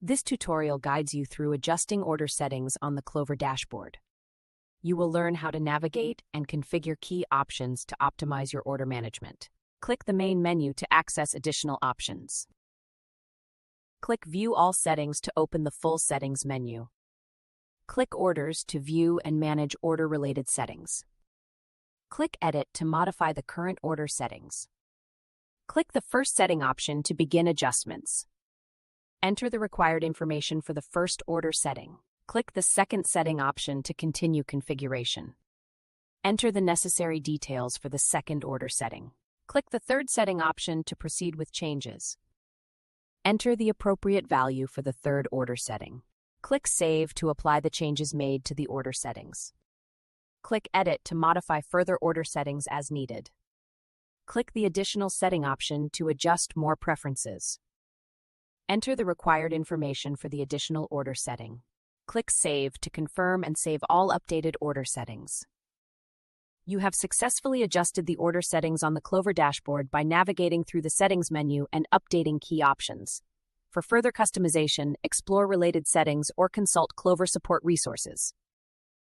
This tutorial guides you through adjusting order settings on the Clover Dashboard. You will learn how to navigate and configure key options to optimize your order management. Click the main menu to access additional options. Click View All Settings to open the full settings menu. Click Orders to view and manage order-related settings. Click Edit to modify the current order settings. Click the first setting option to begin adjustments. Enter the required information for the first order setting. Click the second setting option to continue configuration. Enter the necessary details for the second order setting. Click the third setting option to proceed with changes. Enter the appropriate value for the third order setting. Click Save to apply the changes made to the order settings. Click Edit to modify further order settings as needed. Click the additional setting option to adjust more preferences. Enter the required information for the additional order setting. Click Save to confirm and save all updated order settings. You have successfully adjusted the order settings on the Clover Dashboard by navigating through the Settings menu and updating key options. For further customization, explore related settings or consult Clover support resources.